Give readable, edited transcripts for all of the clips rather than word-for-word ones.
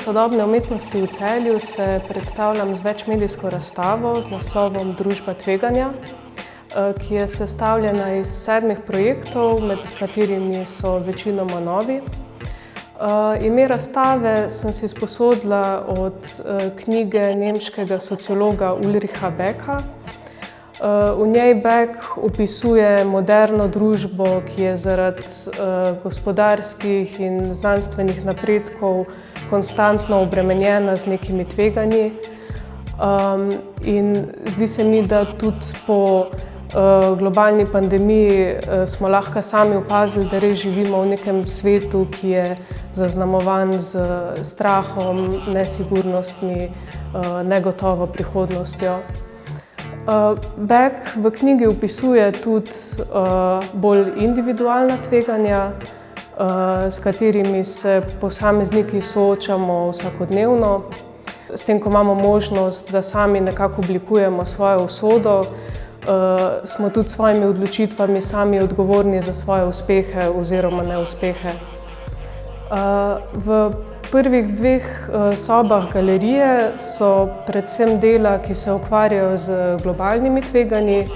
sodobne umetnosti v Celju se predstavljam z večmedijsko razstavo z naslovom Družba tveganja, ki je sestavljena iz 7 projektov, med katerimi so večinoma novi. Ime razstave sem si sposodila od knjige nemškega sociologa Ulricha Becka. V njej Beck opisuje moderno družbo, ki je zaradi gospodarskih in znanstvenih napredkov konstantno obremenjena z nekimi tveganji. In zdi se mi, da tudi po globalni pandemiji smo lahko sami opazili, da res živimo v nekem svetu, ki je zaznamovan z strahom, nesigurnostmi, negotovo prihodnostjo. Beck v knjigi opisuje tudi bolj individualna tveganja, s katerimi se posamezniki soočamo vsakodnevno. S tem, ko imamo možnost, da sami nekako oblikujemo svojo usodo, smo tudi s svojimi odločitvami sami odgovorni za svoje uspehe oziroma neuspehe. V prvih 2 sobah galerije so predvsem dela, ki se ukvarjajo z globalnimi tveganji,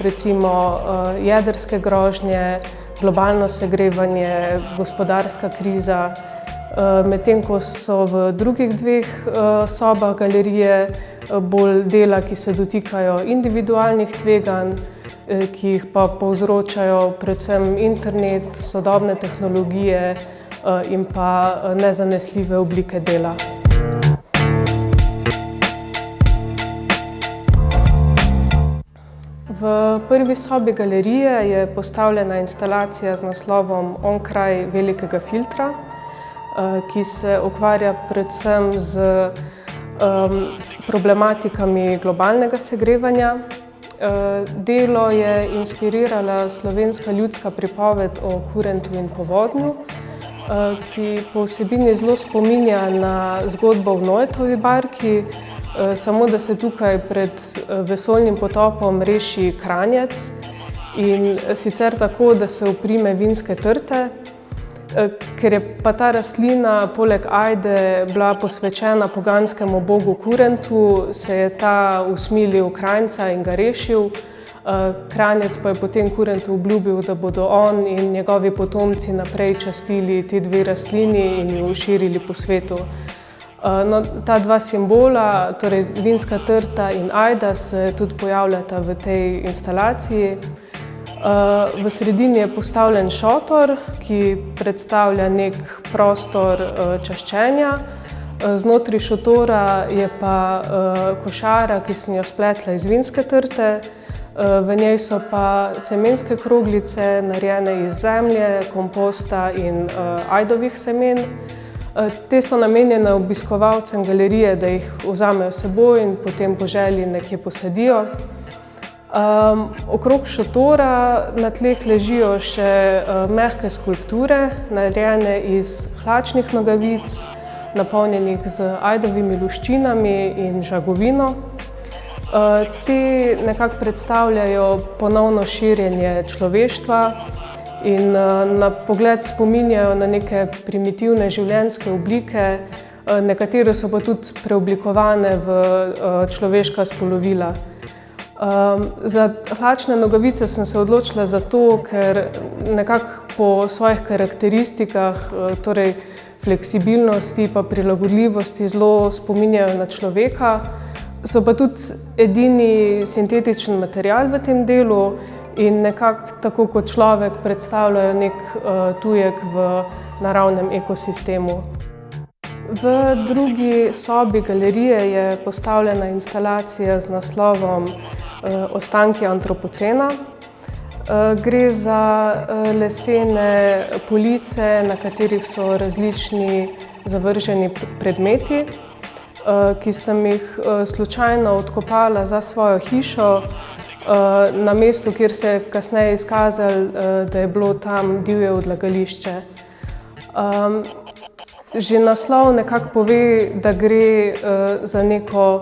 recimo jedrske grožnje, globalno segrevanje, gospodarska kriza, medtem ko so v drugih 2 sobah galerije bolj dela, ki se dotikajo individualnih tveganj, ki jih pa povzročajo predvsem internet, sodobne tehnologije in pa nezanesljive oblike dela. V prvi sobi galerije je postavljena instalacija z naslovom Onkraj velikega filtra, ki se ukvarja predvsem z problematikami globalnega segrevanja. Delo je inspirirala slovenska ljudska pripoved o kurentu in povodnju, ki po vsebini zelo spominja na zgodbo v Noetovi barki, samo da se tukaj pred vesoljnim potopom reši Kranjec, in sicer tako, da se oprime vinske trte. Ker je pa ta rastlina poleg ajde bila posvečena poganskemu bogu Kurentu, se je ta usmilil Kranjca in ga rešil. Kranjec pa je potem Kurentu obljubil, da bodo on in njegovi potomci naprej častili ti 2 rastlini in ju širili po svetu. No, ta 2 simbola, torej vinska trta in ajda, se tudi pojavljata v tej instalaciji. V sredini je postavljen šotor, ki predstavlja nek prostor čaščenja. Znotraj šotora je pa košara, ki sem jo spletla iz vinske trte. V njej so pa semenske kroglice, narejene iz zemlje, komposta in ajdovih semen. Te so namenjene obiskovalcem galerije, da jih vzamejo s seboj in potem po želji nekje posadijo. Okrog šotora na tleh ležijo še mehke skulpture, narejene iz hlačnih nogavic, napolnjenih z ajdovimi luščinami in žagovino. Te nekako predstavljajo ponovno širjenje človeštva in na pogled spominjajo na neke primitivne življenjske oblike, nekatere so pa tudi preoblikovane v človeška spolovila. Za hlačne nogavice sem se odločila zato, ker nekako po svojih karakteristikah, torej fleksibilnosti pa prilagodljivosti, zelo spominjajo na človeka. So pa tudi edini sintetičen material v tem delu in nekako tako kot človek predstavljajo nek tujek v naravnem ekosistemu. V drugi sobi galerije je postavljena instalacija z naslovom Ostanki antropocena. Gre za lesene police, na katerih so različni zavrženi predmeti, ki sem jih slučajno odkopala za svojo hišo, na mestu, kjer se je kasneje izkazalo, da je bilo tam divje odlagališče. Že naslov nekako pove, da gre za neko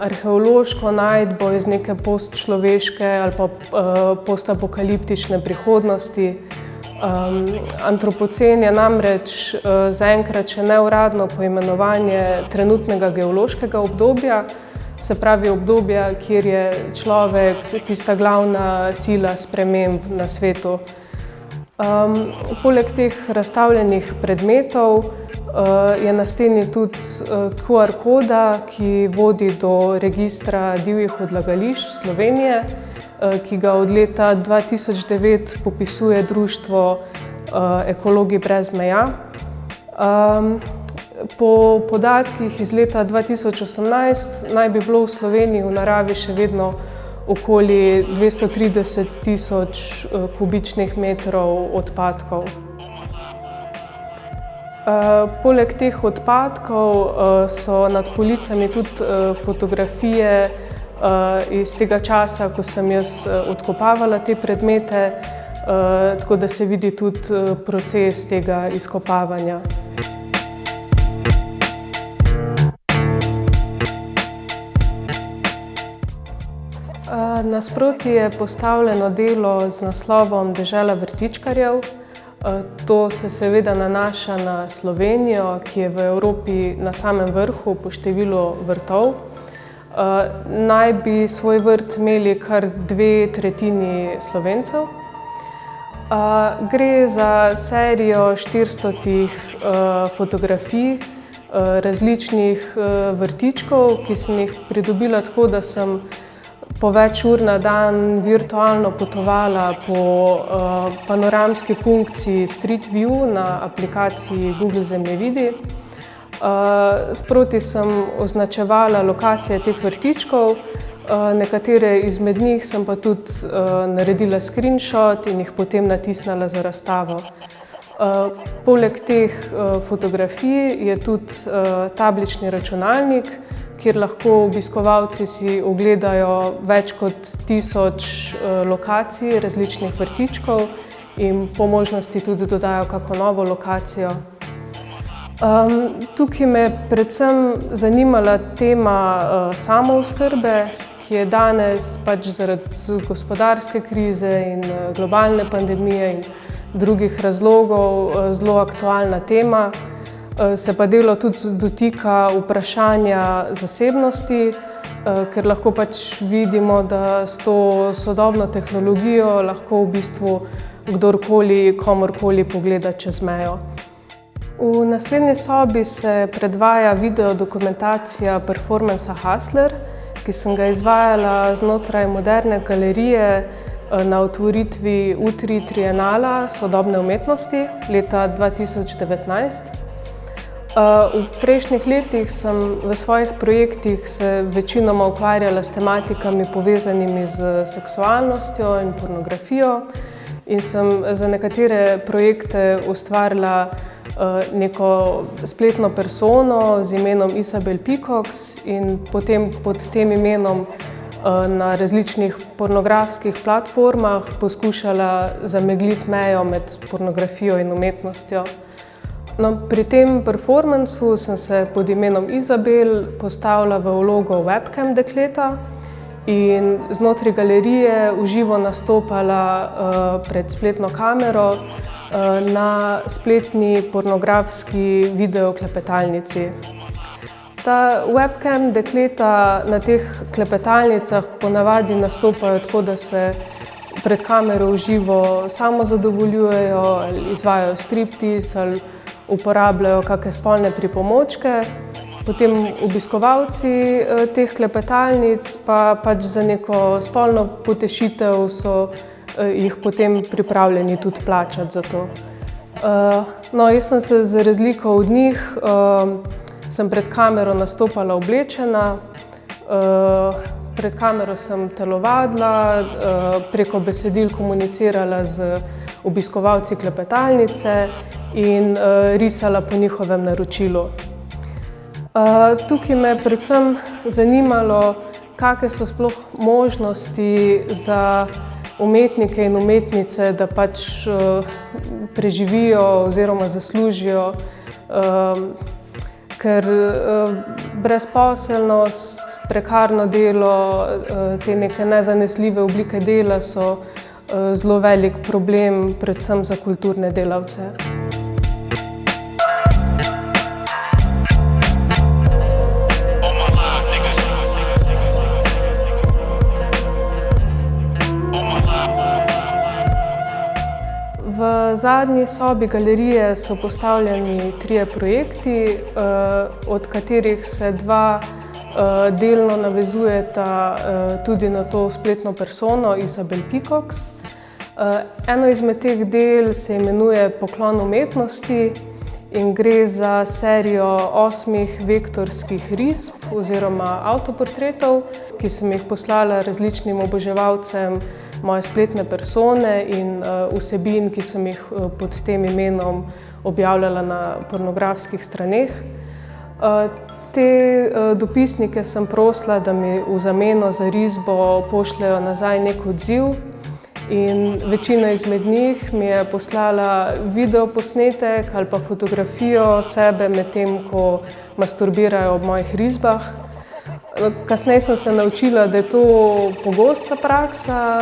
arheološko najdbo iz neke postčloveške ali pa postapokaliptične prihodnosti. Antropocen je namreč zaenkrat še neuradno poimenovanje trenutnega geološkega obdobja, se pravi obdobja, kjer je človek tista glavna sila sprememb na svetu. Poleg teh razstavljenih predmetov je na steni tudi QR koda, ki vodi do registra divjih odlagališč Slovenije, ki ga od leta 2009 popisuje društvo Ekologi brez meja. Po podatkih iz leta 2018 naj bi bilo v Sloveniji v naravi še vedno okoli 230.000 kubičnih metrov odpadkov. Poleg teh odpadkov so nad policami tudi fotografije iz tega časa, ko sem jaz odkopavala te predmete, tako da se vidi tudi proces tega izkopavanja. Nasproti je postavljeno delo z naslovom Dežela vrtičkarjev. To se seveda nanaša na Slovenijo, ki je v Evropi na samem vrhu po številu vrtov. Naj bi svoj vrt imeli kar 2/3 Slovencev. Gre za serijo 400 fotografij različnih vrtičkov, ki sem jih pridobila tako, da sem po več ur na dan virtualno potovala po panoramski funkciji Street View na aplikaciji Google Zemljevidi. Sproti sem označevala lokacije teh vrtičkov, nekatere izmed njih sem pa tudi naredila screenshot in jih potem natisnila za razstavo. Poleg teh fotografij je tudi tablični računalnik, kjer lahko obiskovalci si ogledajo več kot 1000 lokacij različnih vrtičkov in po možnosti tudi dodajo kako novo lokacijo. Tukaj me predvsem zanimala tema samooskrbe, ki je danes pač zaradi gospodarske krize in globalne pandemije in drugih razlogov zelo aktualna tema. Se pa delo tudi dotika vprašanja zasebnosti, ker lahko pač vidimo, da s to sodobno tehnologijo lahko v bistvu kdorkoli, komorkoli pogleda čez mejo. V naslednji sobi se predvaja videodokumentacija performansa Hustler, ki sem ga izvajala znotraj Moderne galerije na otvoritvi U3 Trienala sodobne umetnosti leta 2019. V prejšnjih letih sem v svojih projektih se večinoma ukvarjala s tematikami povezanimi z seksualnostjo in pornografijo in sem za nekatere projekte ustvarila neko spletno persono z imenom Isabel Peacocks in potem pod tem imenom na različnih pornografskih platformah poskušala zamegliti mejo med pornografijo in umetnostjo. Pri tem performancu sem se pod imenom Isabel postavila v vlogo webcam dekleta in znotraj galerije v živo nastopala pred spletno kamero na spletni pornografski videoklepetalnici. Ta webcam dekleta na teh klepetalnicah ponavadi nastopajo tako, da se pred kamero v živo samozadovoljujejo ali izvajajo striptease ali uporabljajo kakšne spolne pripomočke. Potem obiskovalci teh klepetalnic pa pač za neko spolno potešitev so jih potem pripravljeni tudi plačati za to. Jaz sem se za razliko od njih sem pred kamero nastopala oblečena, pred kamero sem telovadila, preko besedil komunicirala z obiskovalci klepetalnice in risala po njihovem naročilu. Tukaj me je predvsem zanimalo, kakšne so sploh možnosti za umetnike in umetnice, da pač preživijo oziroma zaslužijo, ker brezposelnost, prekarno delo, te neke nezanesljive oblike dela so zelo velik problem, predvsem za kulturne delavce. V zadnji sobi galerije so postavljeni 3 projekti, od katerih se 2 delno navezujeta tudi na to spletno persono Isabel Peacocks. Eno izmed teh del se imenuje Poklon umetnosti in gre za serijo 8 vektorskih risb oziroma avtoportretov, ki sem jih poslala različnim oboževalcem moje spletne persone in vsebin, ki sem jih pod tem imenom objavljala na pornografskih straneh. Te dopisnike sem prosila, da mi v zameno za risbo pošljejo nazaj nek odziv in večina izmed njih mi je poslala videoposnetek ali pa fotografijo sebe medtem, ko masturbirajo ob mojih risbah. Kasneje sem se naučila, da je to pogosta praksa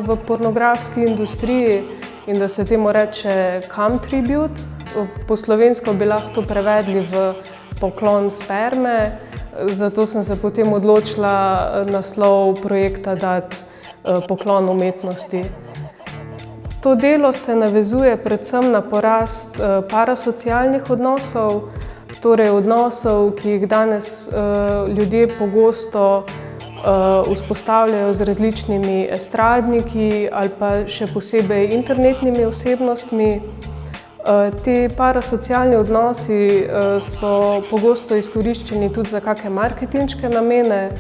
v pornografski industriji in da se temu reče cum tribute. Po slovensko bi lahko to prevedli v poklon sperme, zato sem se potem odločila naslov projekta dati Poklon umetnosti. To delo se navezuje predvsem na porast parasocialnih odnosov, torej odnosov, ki jih danes ljudje pogosto vzpostavljajo z različnimi estradniki ali pa še posebej internetnimi osebnostmi. Ti parasocialni odnosi so pogosto izkoriščeni tudi za kakšne marketinške namene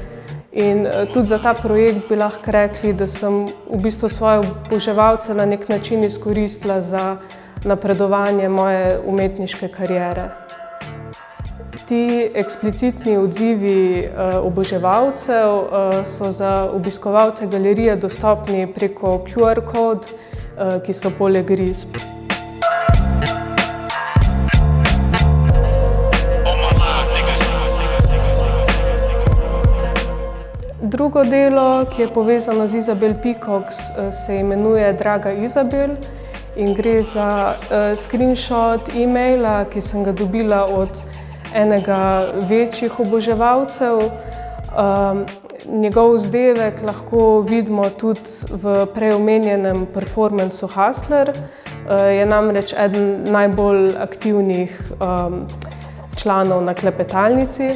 in tudi za ta projekt bi lahko rekli, da sem v bistvu svoje oboževalce na nek način izkoristila za napredovanje moje umetniške kariere. Ti eksplicitni odzivi oboževalcev so za obiskovalce galerije dostopni preko QR kod, ki so poleg risb. Drugo delo, ki je povezano z Isabel Peacocks, se imenuje Draga Isabel in gre za screenshot e-maila, ki sem ga dobila od enega večjih oboževalcev. Njegov vzdevek lahko vidimo tudi v prej omenjenem performancu Hustler. Je namreč eden najbolj aktivnih članov na klepetalnici.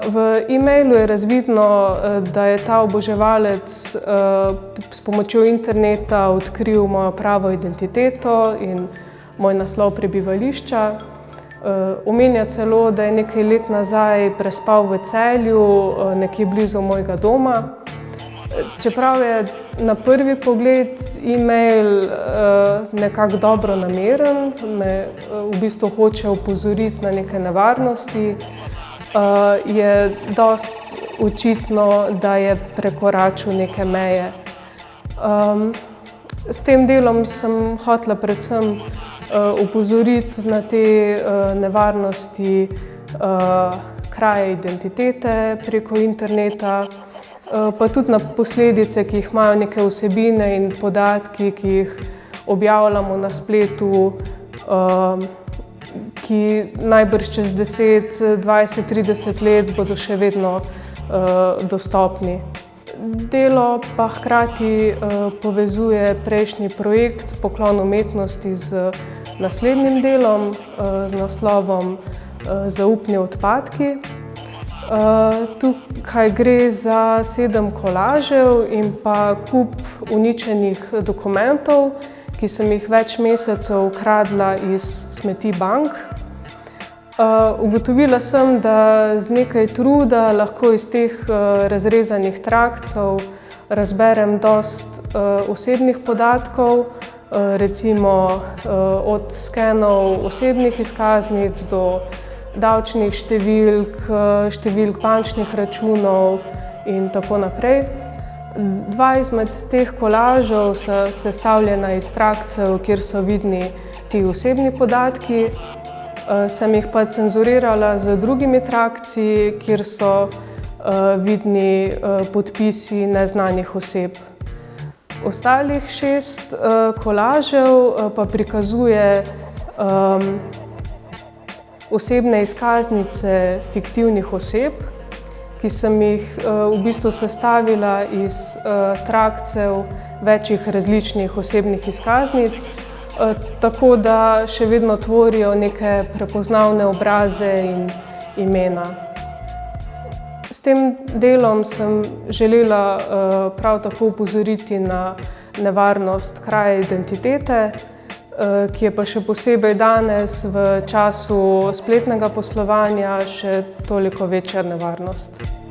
V e-mailu je razvidno, da je ta oboževalec s pomočjo interneta odkril mojo pravo identiteto in moj naslov prebivališča. Omenja celo, da je nekaj let nazaj prespal v Celju, nekje blizu mojega doma. Čeprav je na prvi pogled e-mail nekako dobronameren, me v bistvu hoče opozoriti na neke nevarnosti, je dosti očitno, da je prekoračil neke meje. S tem delom sem hotela predvsem opozoriti na te nevarnosti kraje identitete preko interneta, pa tudi na posledice, ki jih imajo neke vsebine in podatki, ki jih objavljamo na spletu, ki najbrž čez 10, 20, 30 let bodo še vedno dostopni. Delo pa hkrati povezuje prejšnji projekt Poklon umetnosti z naslednjim delom z naslovom Zaupni odpadki. Tukaj gre za 7 kolažev in pa kup uničenih dokumentov, ki sem jih več mesecev ukradla iz smeti bank. Ugotovila sem, da z nekaj truda lahko iz teh razrezanih trakcev razberem dosti osebnih podatkov, recimo od skenov osebnih izkaznic do davčnih številk, številk bančnih računov in tako naprej. 2 izmed teh kolažev so sestavljena iz trakcev, kjer so vidni ti osebni podatki. Sem jih pa cenzurirala z drugimi trakci, kjer so vidni podpisi neznanih oseb. Ostalih 6 kolažev pa prikazuje osebne izkaznice fiktivnih oseb, ki sem jih v bistvu sestavila iz trakcev večjih različnih osebnih izkaznic, tako da še vedno tvorijo neke prepoznavne obraze in imena. S tem delom sem želela prav tako opozoriti na nevarnost kraje identitete, ki je pa še posebej danes v času spletnega poslovanja še toliko večja nevarnost.